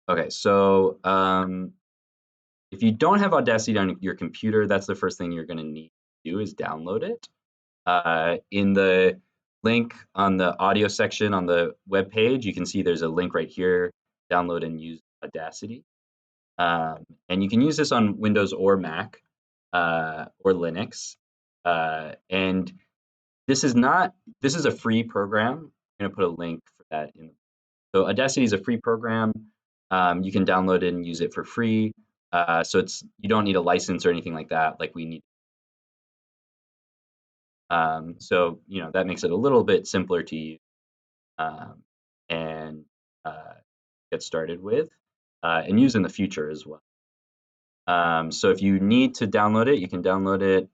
Okay, so if you don't have Audacity on your computer, that's the first thing you're going to need to do is download it. In the link on the audio section on the web page, you can see there's a link right here, download and use Audacity. And you can use this on Windows or Mac or Linux. And this is a free program. I'm going to put a link for that in. So Audacity is a free program. You can download it and use it for free. So you don't need a license or anything like that, like we need. So that makes it a little bit simpler to use and get started with and use in the future as well. So if you need to download it, you can download it.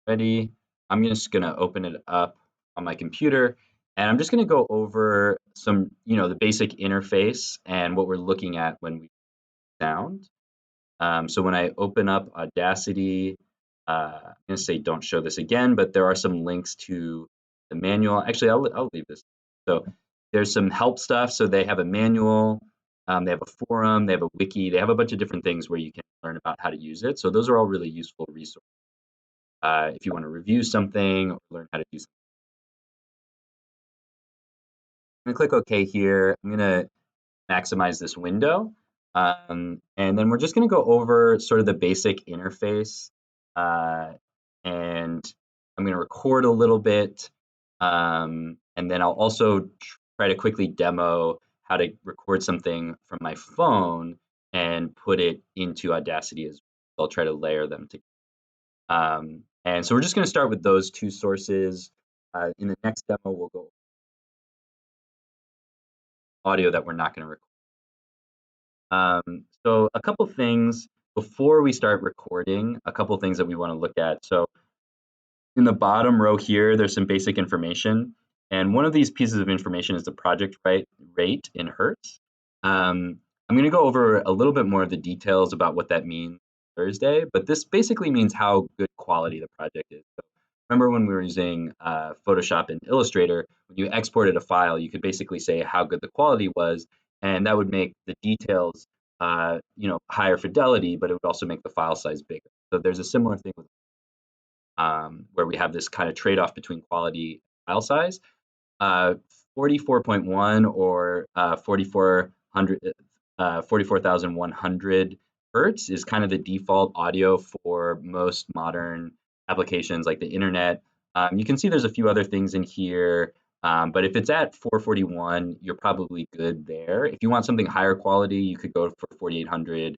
Ready? I'm just going to open it up on my computer, and I'm just going to go over some, the basic interface and what we're looking at when we sound. So when I open up Audacity, I'm going to say don't show this again, but there are some links to the manual. Actually, I'll leave this. So there's some help stuff. So they have a manual, they have a forum, they have a wiki, they have a bunch of different things where you can learn about how to use it. So those are all really useful resources if you want to review something or learn how to do something. I'm going to click OK here. I'm going to maximize this window. And then we're just going to go over sort of the basic interface. And I'm going to record a little bit. And then I'll also try to quickly demo how to record something from my phone and put it into Audacity as well. I'll try to layer them together. And so we're just going to start with those two sources. In the next demo, we'll go audio that we're not going to record. So a couple things before we start recording, a couple things that we want to look at. So in the bottom row here, there's some basic information. And one of these pieces of information is the project rate in Hertz. I'm going to go over a little bit more of the details about what that means Thursday, but this basically means how good quality the project is. So remember when we were using Photoshop and Illustrator, when you exported a file, you could basically say how good the quality was, and that would make the details higher fidelity, but it would also make the file size bigger. So there's a similar thing with where we have this kind of trade-off between quality and file size. 44.1 or 44,100 hertz is kind of the default audio for most modern applications like the internet. You can see there's a few other things in here, but if it's at 441, you're probably good there. If you want something higher quality, you could go for 4800,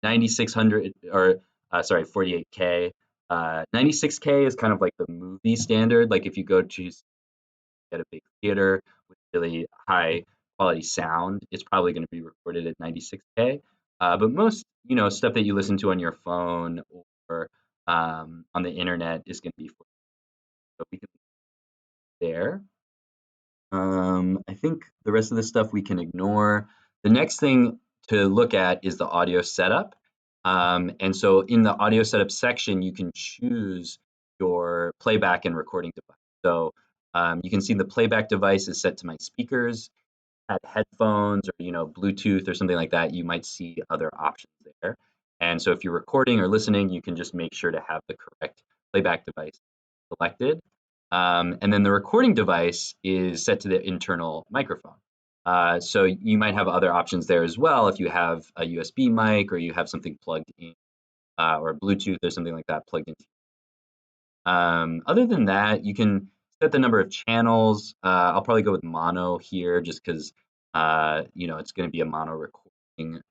9600, or 48K. 96K is kind of like the movie standard. Like if you go to at a big theater with really high quality sound, it's probably going to be recorded at 96K. But most, stuff that you listen to on your phone or on the internet is going to be 40. So we can there. I think the rest of the stuff we can ignore. The next thing to look at is the audio setup. And so in the audio setup section, you can choose your playback and recording device. So you can see the playback device is set to my speakers. At headphones or Bluetooth or something like that, you might see other options there. And so if you're recording or listening, you can just make sure to have the correct playback device selected. And then the recording device is set to the internal microphone. So you might have other options there as well if you have a USB mic or you have something plugged in or Bluetooth or something like that plugged in. Other than that, you can set the number of channels. I'll probably go with mono here just because it's going to be a mono recording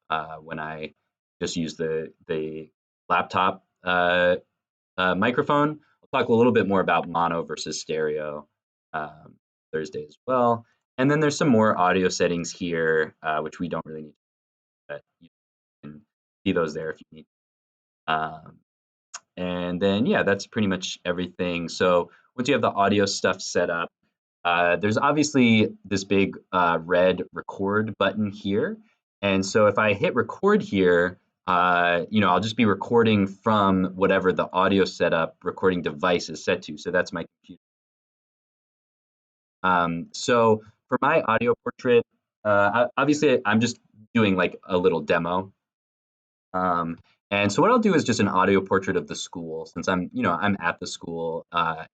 when I just use the laptop microphone. I'll talk a little bit more about mono versus stereo Thursday as well. And then there's some more audio settings here, which we don't really need, but you can see those there if you need. And then, yeah, that's pretty much everything. So once you have the audio stuff set up, there's obviously this big red record button here. And so if I hit record here, I'll just be recording from whatever the audio setup recording device is set to. So that's my computer. So for my audio portrait, Obviously, I'm just doing like a little demo. Um, and so what I'll do is just an audio portrait of the school. Since I'm at the school,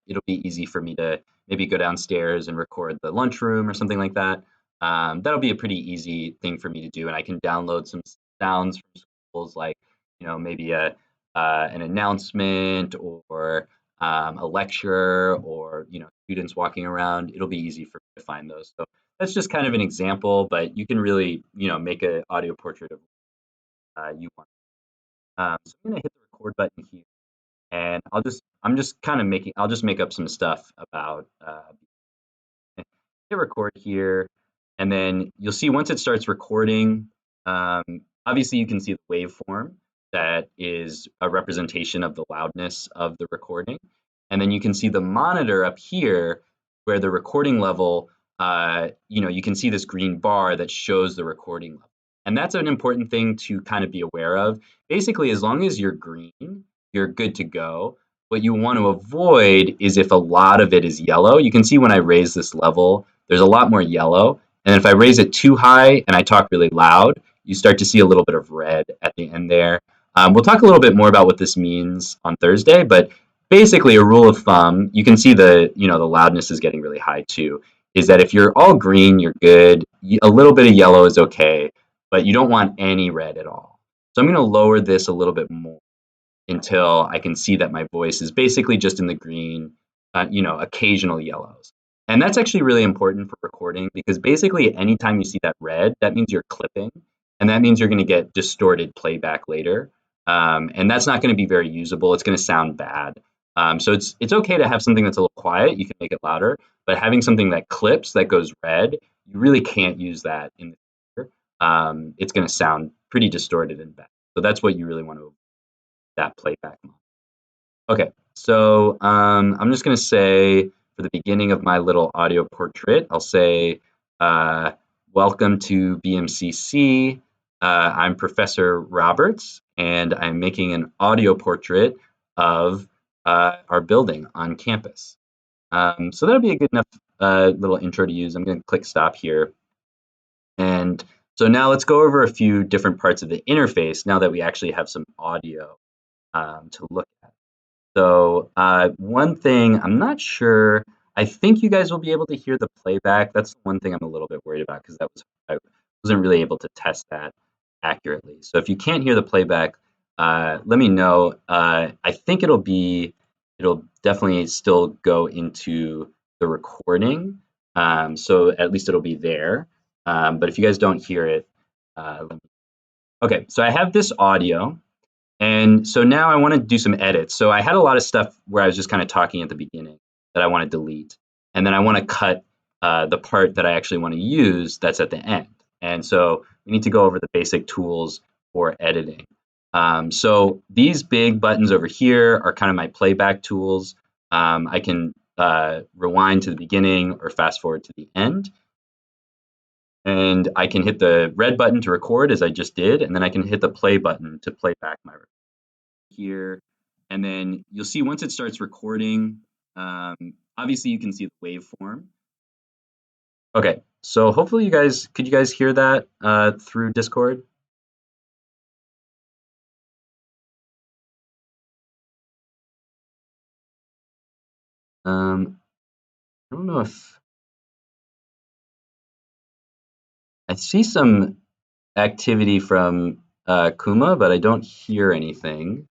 it'll be easy for me to maybe go downstairs and record the lunchroom or something like that. That'll be a pretty easy thing for me to do, and I can download some sounds from schools, like maybe an announcement or a lecture or students walking around. It'll be easy for me to find those. So that's just kind of an example, but you can really make an audio portrait of you want. So I'm gonna hit the record button here, and I'm just kind of I'll just make up some stuff about hit record here, and then you'll see once it starts recording, um, obviously you can see the waveform that is a representation of the loudness of the recording. And then you can see the monitor up here where the recording level, you can see this green bar that shows the recording level. And that's an important thing to kind of be aware of. Basically, as long as you're green, you're good to go. What you want to avoid is if a lot of it is yellow. You can see when I raise this level, there's a lot more yellow. And if I raise it too high and I talk really loud, you start to see a little bit of red at the end there. We'll talk a little bit more about what this means on Thursday, but basically a rule of thumb, you can see the loudness is getting really high too, is that if you're all green, you're good. A little bit of yellow is okay, but you don't want any red at all. So I'm going to lower this a little bit more until I can see that my voice is basically just in the green, occasional yellows. And that's actually really important for recording because basically anytime you see that red, that means you're clipping, and that means you're going to get distorted playback later. And that's not going to be very usable. It's going to sound bad. So it's okay to have something that's a little quiet. You can make it louder, but having something that clips that goes red, you really can't use that in the future. It's going to sound pretty distorted and bad. So that's what you really want to that playback mode. Okay, so I'm just going to say for the beginning of my little audio portrait, I'll say, uh, welcome to BMCC. I'm Professor Roberts, and I'm making an audio portrait of our building on campus. So that'll be a good enough little intro to use. I'm going to click stop here. And so now let's go over a few different parts of the interface now that we actually have some audio to look at. So one thing, I'm not sure, I think you guys will be able to hear the playback. That's the one thing I'm a little bit worried about because I wasn't really able to test that accurately. So if you can't hear the playback, let me know. I think it'll definitely still go into the recording. So at least it'll be there. But if you guys don't hear it, okay, so I have this audio. And so now I want to do some edits. So I had a lot of stuff where I was just kind of talking at the beginning that I want to delete. And then I want to cut the part that I actually want to use that's at the end. And so we need to go over the basic tools for editing. So these big buttons over here are kind of my playback tools. I can rewind to the beginning or fast forward to the end. And I can hit the red button to record as I just did, and then I can hit the play button to play back my recording here. And then you'll see once it starts recording, obviously you can see the waveform. Okay, so hopefully could you guys hear that through Discord? I don't know if I see some activity from Kuma, but I don't hear anything.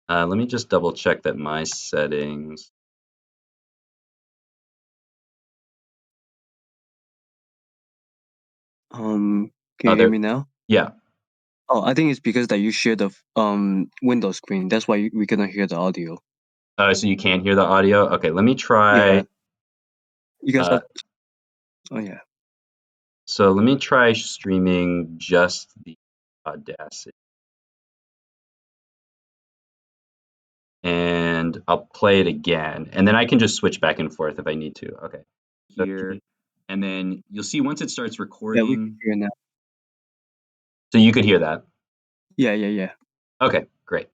Let me just double check that my settings. Can Oh, you hear there. me now? Yeah. Oh, I think it's because that you share the window screen. That's why we cannot hear the audio. So you can't hear the audio? Okay, let me try. Yeah, you guys Uh, have. Oh yeah. so let me try streaming just the Audacity. And I'll play it again. And then I can just switch back and forth if I need to. Okay. Here. And then you'll see once it starts Yeah, we can recording. hear now. So you could hear that. Yeah. Okay, great.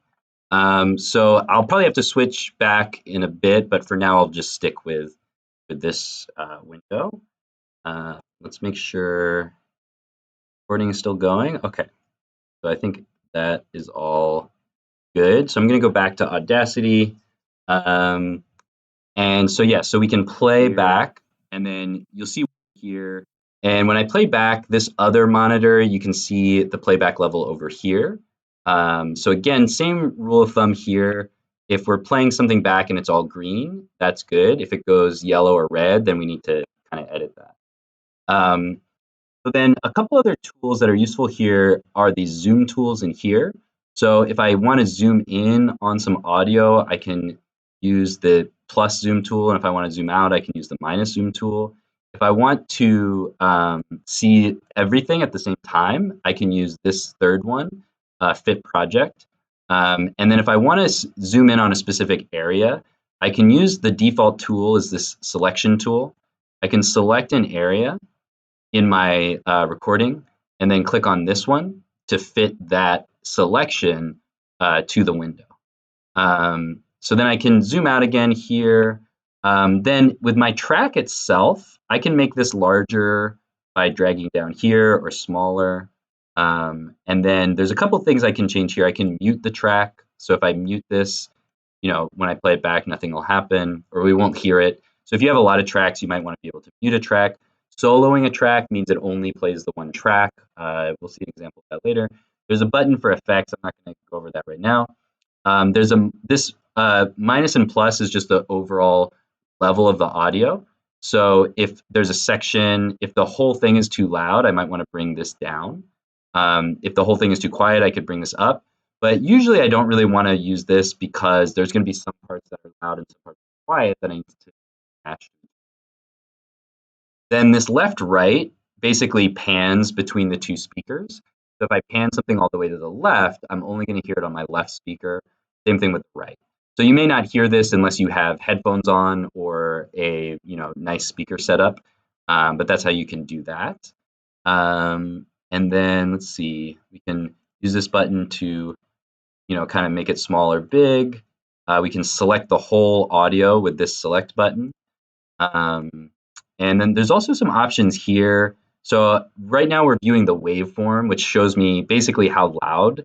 So I'll probably have to switch back in a bit, but for now I'll just stick with this window. Let's make sure. Recording is still going. Okay, so I think that is all good. So I'm going to go back to Audacity. And so, yeah, so we can play back, and then you'll see here. And when I play back this other monitor, you can see the playback level over here. So again, same rule of thumb here. If we're playing something back and it's all green, that's good. If it goes yellow or red, then we need to kind of edit that. So then a couple other tools that are useful here are these zoom tools in here. So if I want to zoom in on some audio, I can use the plus zoom tool. And if I want to zoom out, I can use the minus zoom tool. If I want to see everything at the same time, I can use this third one, Fit Project. And then if I want to zoom in on a specific area, I can use the default tool is this selection tool. I can select an area in my recording and then click on this one to fit that selection to the window. So then I can zoom out again here. Then with my track itself, I can make this larger by dragging down here or smaller. And then there's a couple things I can change here. I can mute the track. So if I mute this, when I play it back, nothing will happen or we won't hear it. So if you have a lot of tracks, you might want to be able to mute a track. Soloing a track means it only plays the one track. We'll see an example of that later. There's a button for effects. I'm not going to go over that right now. There's this minus and plus is just the overall level of the audio. So if there's a section, if the whole thing is too loud, I might want to bring this down. If the whole thing is too quiet, I could bring this up. But usually I don't really want to use this because there's going to be some parts that are loud and some parts that are quiet that I need to match. Then this left-right basically pans between the two speakers. So if I pan something all the way to the left, I'm only going to hear it on my left speaker. Same thing with the right. So you may not hear this unless you have headphones on or a nice speaker setup, but that's how you can do that. And then let's see, we can use this button to kind of make it small or big. We can select the whole audio with this select button. And then there's also some options here. So right now we're viewing the waveform, which shows me basically how loud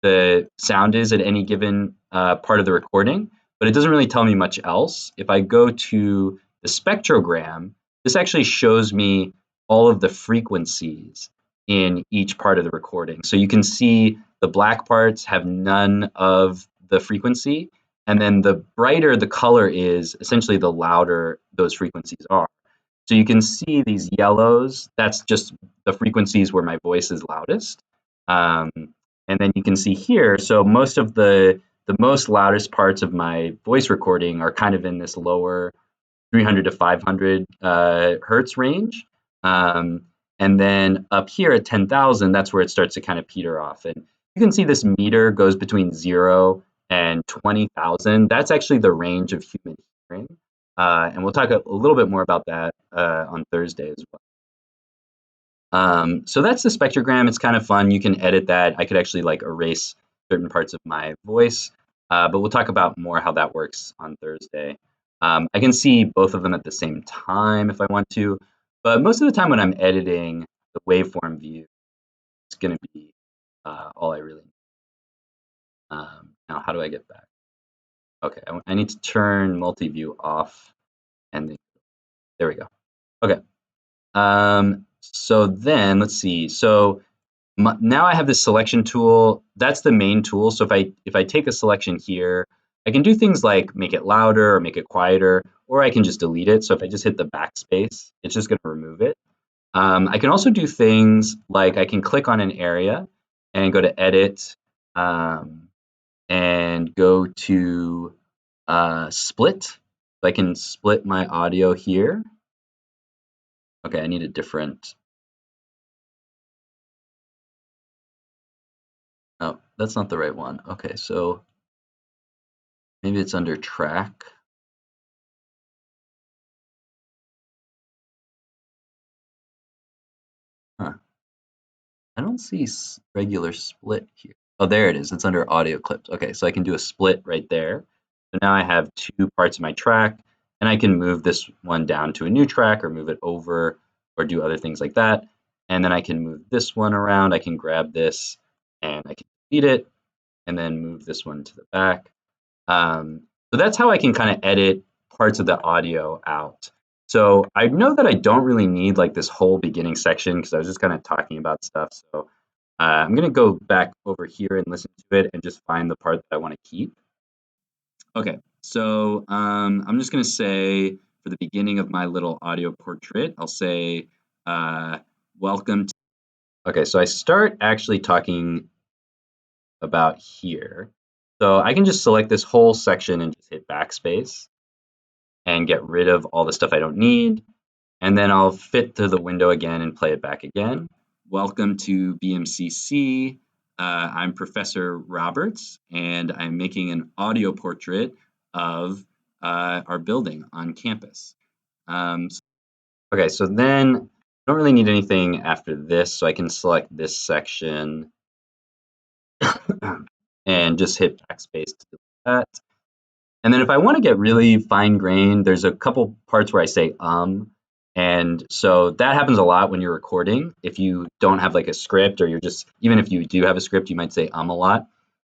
the sound is at any given part of the recording, but it doesn't really tell me much else. If I go to the spectrogram, this actually shows me all of the frequencies in each part of the recording. So you can see the black parts have none of the frequency, and then the brighter the color is, essentially the louder those frequencies are. So you can see these yellows, that's just the frequencies where my voice is loudest. And then you can see here, so most of the most loudest parts of my voice recording are kind of in this lower 300 to 500 hertz range. And then up here at 10,000, that's where it starts to kind of peter off. And you can see this meter goes between 0 and 20,000. That's actually the range of human hearing. And we'll talk a little bit more about that on Thursday as well. So that's the spectrogram. It's kind of fun. You can edit that. I could actually erase certain parts of my voice, but we'll talk about more how that works on Thursday. I can see both of them at the same time if I want to, but most of the time when I'm editing the waveform view, it's going to be all I really need. Now, how do I get back? Okay, I need to turn multi-view off, and there we go. Okay. So then let's see. So now I have this selection tool. That's the main tool. So if I take a selection here, I can do things like make it louder or make it quieter, or I can just delete it. So if I just hit the backspace, it's just going to remove it. I can also do things like I can click on an area and go to edit and go to split. So I can split my audio here. Okay, I need a different. Oh, that's not the right one. Okay, so maybe it's under track. Huh. I don't see regular split here. Oh, there it is. It's under audio clips. Okay, so I can do a split right there. So now I have two parts of my track, and I can move this one down to a new track or move it over or do other things like that. and then I can move this one around. I can grab this and I can delete it and then move this one to the back. So that's how I can kind of edit parts of the audio out. So I know that I don't really need like this whole beginning section because I was just kind of talking about stuff. So I'm going to go back over here and listen to it and just find the part that I want to keep. Okay, so I'm just going to say for the beginning of my little audio portrait, I'll say, welcome to. Okay, so I start actually talking about here. So I can just select this whole section and just hit backspace and get rid of all the stuff I don't need. And then I'll fit to the window again and play it back again. Welcome to BMCC. I'm Professor Roberts, and I'm making an audio portrait of our building on campus. Okay, so then I don't really need anything after this, so I can select this section and just hit backspace to delete that. And then if I want to get really fine grained, there's a couple parts where I say and so that happens a lot when you're recording. If you don't have like a script, or you're just, even if you do have a script, you might say a lot.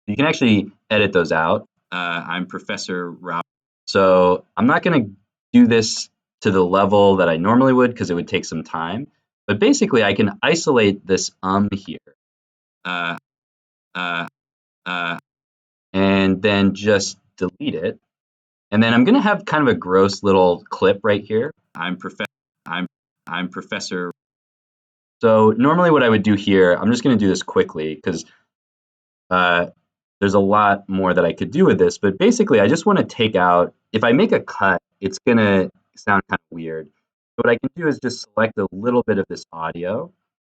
You can actually edit those out. I'm Professor Rob. So I'm not going to do this to the level that I normally would because it would take some time. But basically, I can isolate this here. And then just delete it. And then I'm going to have kind of a gross little clip right here. I'm Professor. So normally what I would do here, I'm just going to do this quickly because there's a lot more that I could do with this. But basically, I just want to take out, if I make a cut, it's going to sound kind of weird. So what I can do is just select a little bit of this audio.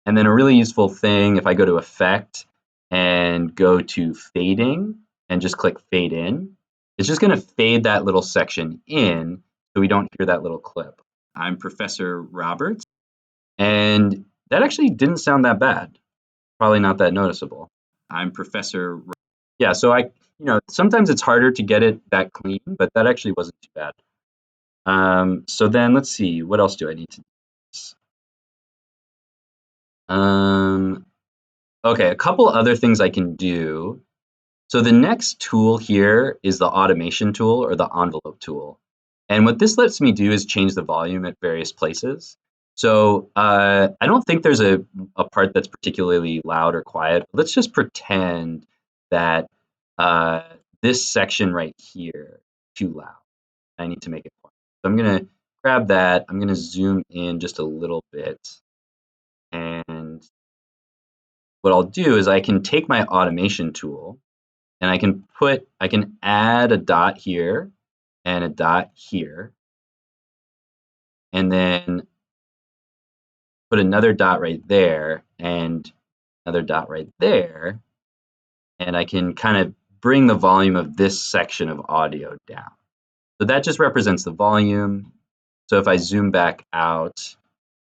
And then a really useful thing, if I go to Effect and go to Fading and just click Fade In, it's just going to fade that little section in so we don't hear that little clip. I'm Professor Roberts. And that actually didn't sound that bad. Probably not that noticeable. I'm Professor. Yeah, so sometimes it's harder to get it that clean, but that actually wasn't too bad. So then let's see, what else do I need to do? Okay, a couple other things I can do. So the next tool here is the automation tool, or the envelope tool. And what this lets me do is change the volume at various places. So I don't think there's a part that's particularly loud or quiet. Let's just pretend that this section right here is too loud. I need to make it quiet. So I'm going to grab that. I'm going to zoom in just a little bit. And what I'll do is I can take my automation tool and I can add a dot here and a dot here, and then put another dot right there and another dot right there, and I can kind of bring the volume of this section of audio down. So that just represents the volume. So if I zoom back out,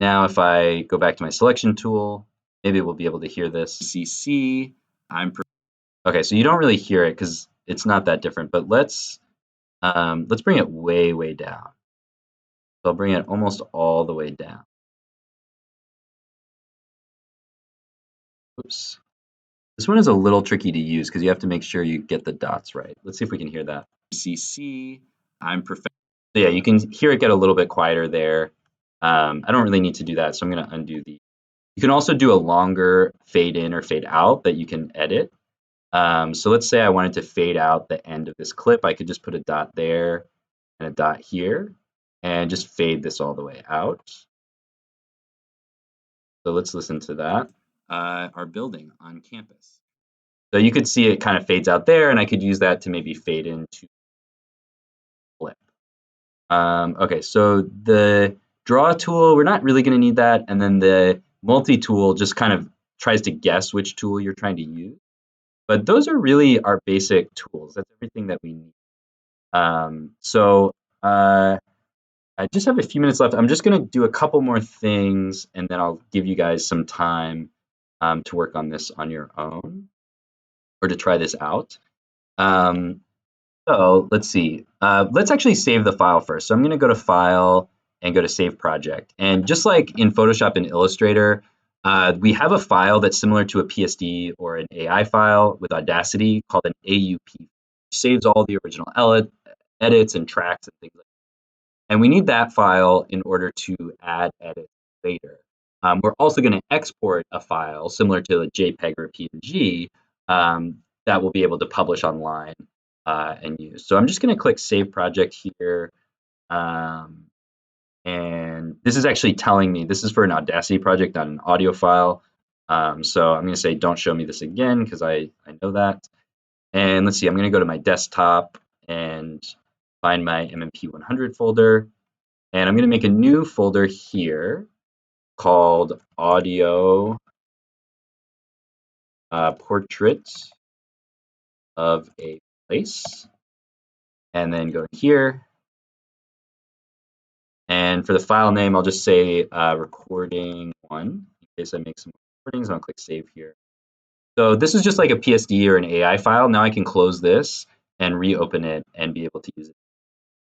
now if I go back to my selection tool, maybe we'll be able to hear this. CC, okay, so you don't really hear it because it's not that different, but let's bring it way, way down. So I'll bring it almost all the way down. Oops. This one is a little tricky to use because you have to make sure you get the dots right. Let's see if we can hear that. CC, I'm perfect. So yeah, you can hear it get a little bit quieter there. I don't really need to do that, so I'm going to undo the. You can also do a longer fade in or fade out that you can edit. So let's say I wanted to fade out the end of this clip. I could just put a dot there and a dot here and just fade this all the way out. So let's listen to that. Our building on campus. So you could see it kind of fades out there, and I could use that to maybe fade into clip. Okay, so the draw tool, we're not really going to need that. And then the multi-tool just kind of tries to guess which tool you're trying to use. But those are really our basic tools. That's everything that we need. I just have a few minutes left. I'm just going to do a couple more things, and then I'll give you guys some time to work on this on your own or to try this out. So let's see. Let's actually save the file first. So I'm going to go to File and go to Save Project. And just like in Photoshop and Illustrator, We have a file that's similar to a PSD or an AI file with Audacity called an AUP, which saves all the original edits and tracks and things like that. And we need that file in order to add edits later. We're also going to export a file similar to a JPEG or a PNG that we'll be able to publish online and use. So I'm just going to click Save Project here. And this is actually telling me this is for an Audacity project, not an audio file. So I'm going to say don't show me this again because I know that. And let's see, I'm going to go to my desktop and find my MMP 100 folder. And I'm going to make a new folder here called Audio Portrait of a Place. And then go here. And for the file name, I'll just say recording one in case I make some recordings. I'll click save here. So this is just like a PSD or an AI file. Now I can close this and reopen it and be able to use it.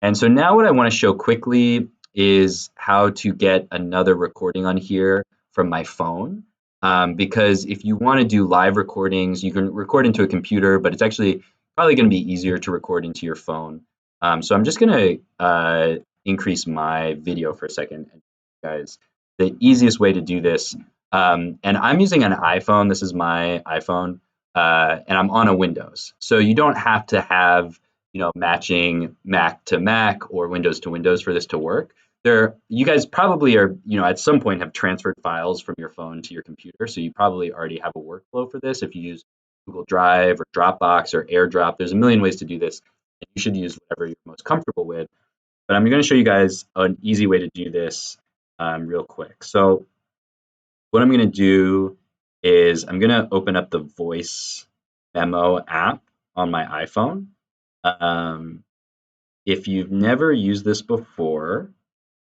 And so now what I want to show quickly is how to get another recording on here from my phone. Because if you want to do live recordings, you can record into a computer, but it's actually probably going to be easier to record into your phone. So I'm just going to increase my video for a second, guys. The easiest way to do this, and I'm using an iPhone. This is my iPhone, and I'm on a Windows. So you don't have to have matching Mac to Mac or Windows to Windows for this to work. You guys probably are, at some point have transferred files from your phone to your computer. So you probably already have a workflow for this. If you use Google Drive or Dropbox or AirDrop, there's a million ways to do this. And you should use whatever you're most comfortable with. But I'm going to show you guys an easy way to do this real quick. So what I'm going to do is I'm going to open up the voice memo app on my iPhone. If you've never used this before,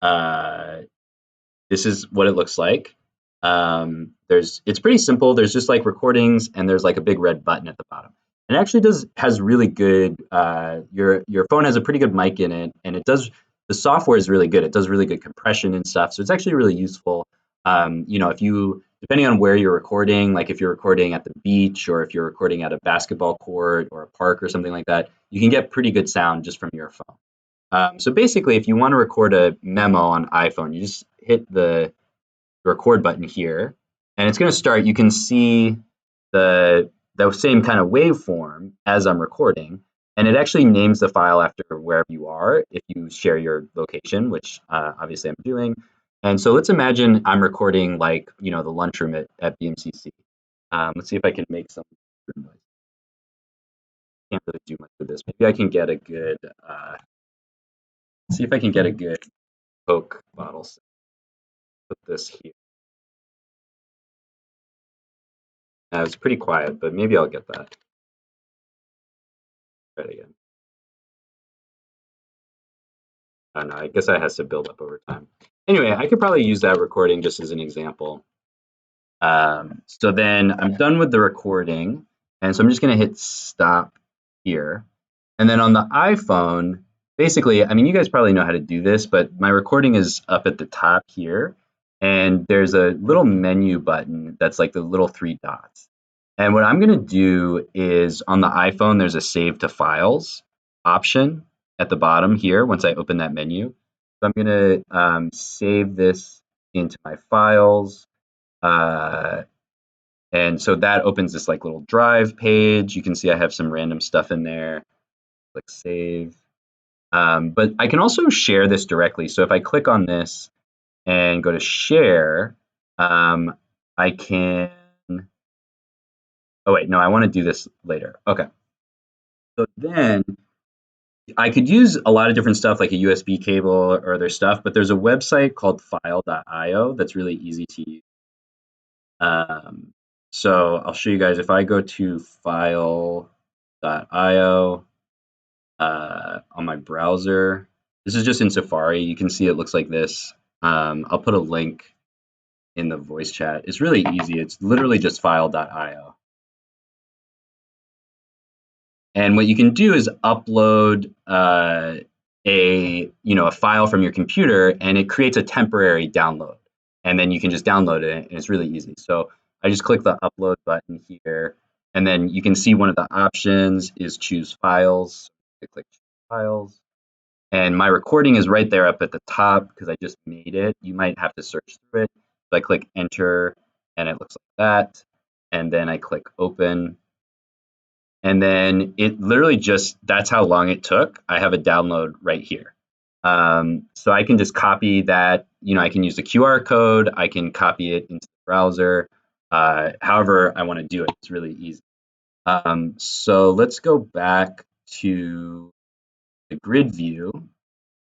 this is what it looks like. It's pretty simple. There's just like recordings, and there's like a big red button at the bottom. And it actually has really good. Your phone has a pretty good mic in it, and the software is really good. It does really good compression and stuff. So it's actually really useful. If you depending on where you're recording, like if you're recording at the beach or if you're recording at a basketball court or a park or something like that, you can get pretty good sound just from your phone. So basically, if you want to record a memo on iPhone, you just hit the record button here, and it's going to start. You can see the same kind of waveform as I'm recording, and it actually names the file after wherever you are if you share your location, which obviously I'm doing. And so let's imagine I'm recording like the lunchroom at BMCC. Let's see if I can make some noise. Can't really do much with this. Maybe I can get a good. See if I can get a good Coke bottle. Put this here. It's pretty quiet, but maybe I'll get that. Try it again. I don't know. I guess that has to build up over time. Anyway, I could probably use that recording just as an example. So then I'm done with the recording, and so I'm just going to hit stop here. And then on the iPhone, basically, I mean, you guys probably know how to do this, but my recording is up at the top here, and there's a little menu button that's like the little three dots. And what I'm going to do is on the iPhone, there's a save to files option at the bottom here once I open that menu. So I'm going to save this into my files. And so that opens this like little drive page. You can see I have some random stuff in there. Click save. But I can also share this directly. So if I click on this and go to share, I can. Oh, wait, no, I want to do this later. Okay. So then I could use a lot of different stuff like a USB cable or other stuff, but there's a website called file.io that's really easy to use. So I'll show you guys if I go to file.io on my browser. This is just in Safari. You can see it looks like this. I'll put a link in the voice chat. It's really easy. It's literally just file.io. And what you can do is upload a file from your computer, and it creates a temporary download. and then you can just download it, and it's really easy. So I just click the upload button here, and then you can see one of the options is choose files. I click choose files, and my recording is right there up at the top because I just made it. You might have to search through it. So I click enter, and it looks like that. And then I click open. And then it literally just, that's how long it took. I have a download right here. So I can just copy that, I can use the QR code, I can copy it into the browser, however I want to do it. It's really easy. So let's go back to the grid view,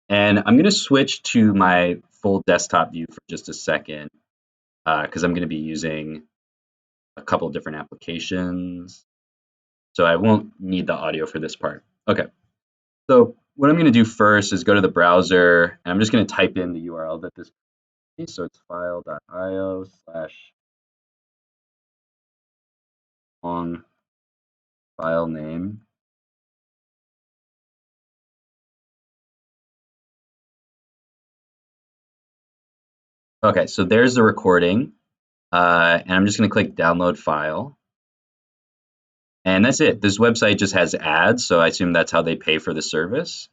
and I'm going to switch to my full desktop view for just a second, because I'm going to be using a couple different applications. So I won't need the audio for this part. Okay, so what I'm going to do first is go to the browser, and I'm just going to type in the URL that this is. So it's file.io/long file name. Okay, so there's the recording, and I'm just going to click download file. And that's it. This website just has ads, so I assume that's how they pay for the service.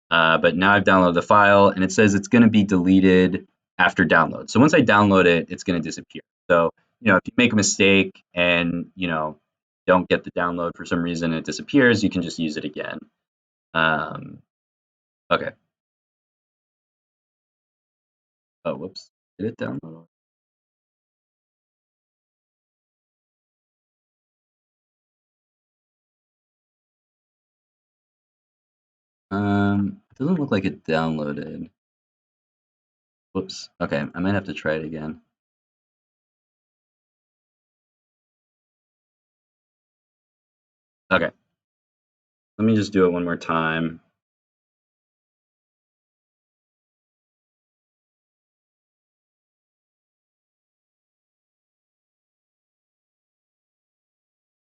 But now I've downloaded the file, and it says it's going to be deleted after download. So once I download it, it's going to disappear. So, if you make a mistake and, don't get the download for some reason, it disappears, you can just use it again. Okay. Oh, whoops. Did it download? It doesn't look like it downloaded. Whoops. Okay, I might have to try it again. Okay. Let me just do it one more time.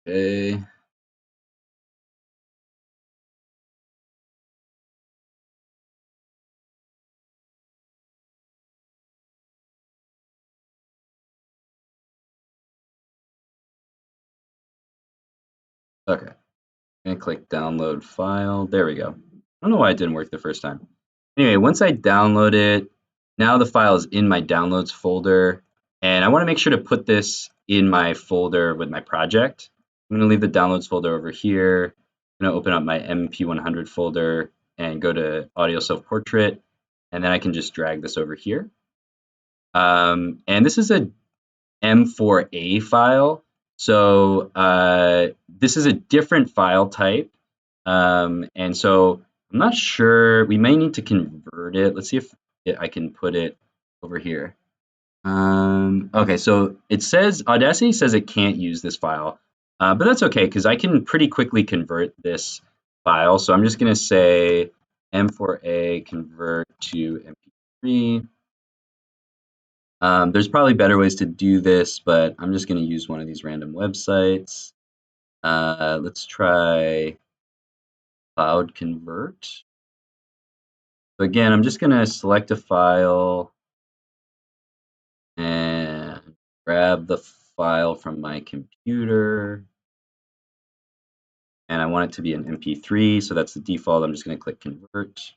Okay. Okay. And click download file. There we go. I don't know why it didn't work the first time. Anyway, once I download it, now the file is in my downloads folder, and I want to make sure to put this in my folder with my project. I'm going to leave the downloads folder over here. I'm going to open up my MP100 folder and go to audio self-portrait, and then I can just drag this over here. And this is a M4A file. So this is a different file type. And so I'm not sure, we may need to convert it. Let's see if I can put it over here. Okay, so it says, Audacity says it can't use this file, but that's okay because I can pretty quickly convert this file. So I'm just going to say M4A convert to MP3. There's probably better ways to do this, but I'm just going to use one of these random websites. Let's try Cloud Convert. So again, I'm just going to select a file and grab the file from my computer. And I want it to be an MP3, so that's the default. I'm just going to click Convert.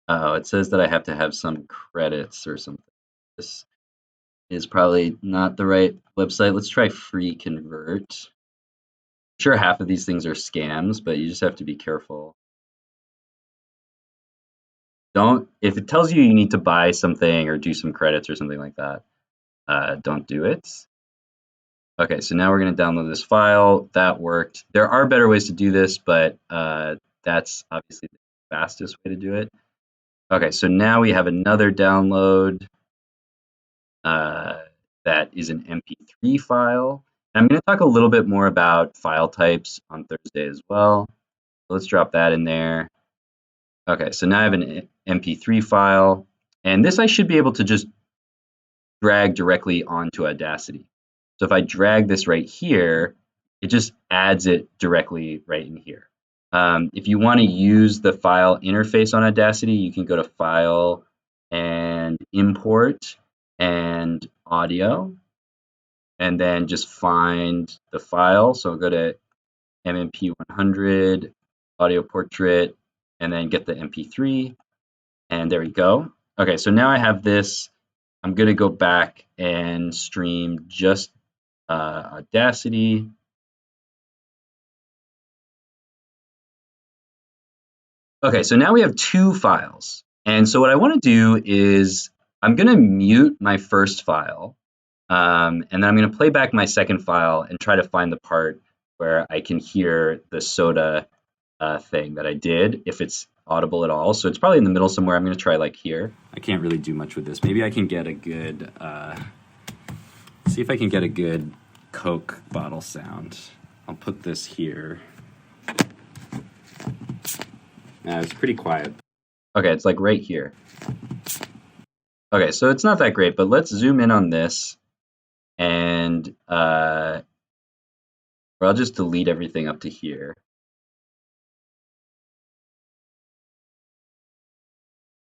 Oh, it says that I have to have some credits or something. This is probably not the right website. Let's try Free Convert. Sure, half of these things are scams, but you just have to be careful. If it tells you you need to buy something or do some credits or something like that, don't do it. Okay, so now we're going to download this file. That worked. There are better ways to do this, but that's obviously the fastest way to do it. Okay, so now we have another download that is an MP3 file. And I'm going to talk a little bit more about file types on Thursday as well. So let's drop that in there. Okay, so now I have an MP3 file, and this I should be able to just drag directly onto Audacity. So if I drag this right here, it just adds it directly right in here. If you want to use the file interface on Audacity, you can go to File, and import and audio, and then just find the file. So I'll go to MMP 100, audio portrait, and then get the MP3, and there we go. Okay, so now I have this. I'm gonna go back and stream just Audacity. Okay, so now we have two files. And so what I want to do is I'm going to mute my first file, and then I'm going to play back my second file and try to find the part where I can hear the soda thing that I did, if it's audible at all. So it's probably in the middle somewhere. I'm going to try like here. I can't really do much with this. Maybe I can get a good, see if I can get a good Coke bottle sound. I'll put this here. It's pretty quiet. Okay, it's like right here. Okay, so it's not that great, but let's zoom in on this, and or I'll just delete everything up to here.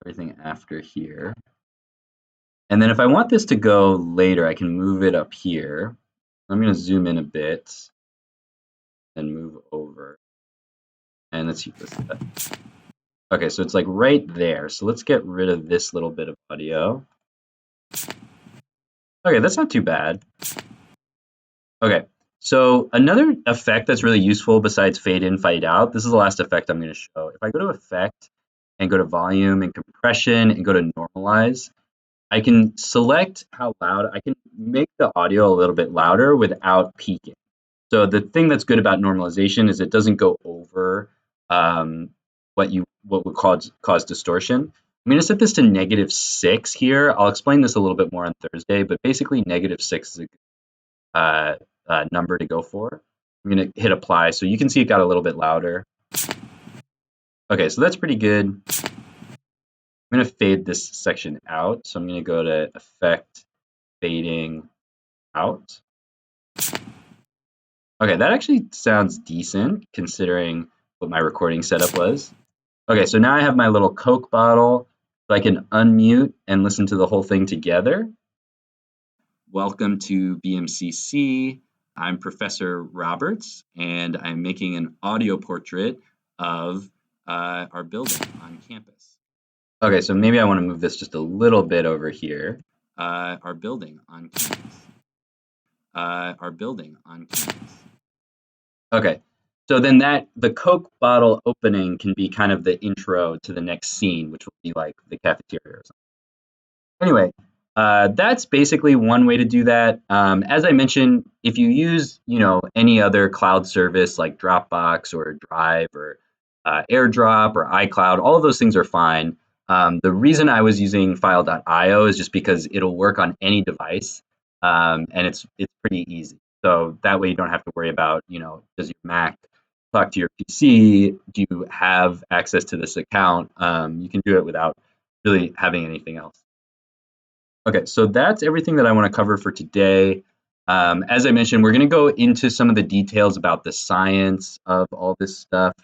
Everything after here. And then if I want this to go later, I can move it up here. I'm going to zoom in a bit and move over. And let's see this. Okay, so it's like right there. So let's get rid of this little bit of audio. Okay, that's not too bad. Okay, so another effect that's really useful besides fade in, fade out, this is the last effect I'm going to show. If I go to effect and go to volume and compression and go to normalize, I can select how loud, I can make the audio a little bit louder without peaking. So the thing that's good about normalization is it doesn't go over what would cause distortion. I'm going to set this to -6 here. I'll explain this a little bit more on Thursday, but basically -6 is a number to go for. I'm going to hit apply. So you can see it got a little bit louder. Okay, so that's pretty good. I'm going to fade this section out. So I'm going to go to effect, fading out. Okay, that actually sounds decent considering what my recording setup was. Okay, so now I have my little Coke bottle, so I can unmute and listen to the whole thing together. Welcome to BMCC. I'm Professor Roberts, and I'm making an audio portrait of our building on campus. Okay, so maybe I want to move this just a little bit over here. Our building on campus. Our building on campus. Okay, so then the Coke bottle opening can be kind of the intro to the next scene, which will be like the cafeteria or something. Anyway, that's basically one way to do that. As I mentioned, if you use, any other cloud service like Dropbox or Drive or AirDrop or iCloud, all of those things are fine. The reason I was using File.io is just because it'll work on any device, and it's pretty easy. So that way you don't have to worry about, does your Mac talk to your PC? Do you have access to this account? You can do it without really having anything else. Okay, so that's everything that I want to cover for today. As I mentioned, we're going to go into some of the details about the science of all this stuff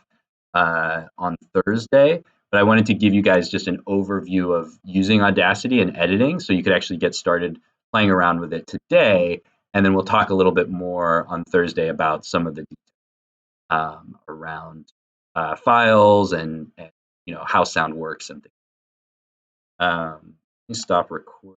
on Thursday, but I wanted to give you guys just an overview of using Audacity and editing so you could actually get started playing around with it today, and then we'll talk a little bit more on Thursday about some of the details around files and how sound works and things. Let me stop recording.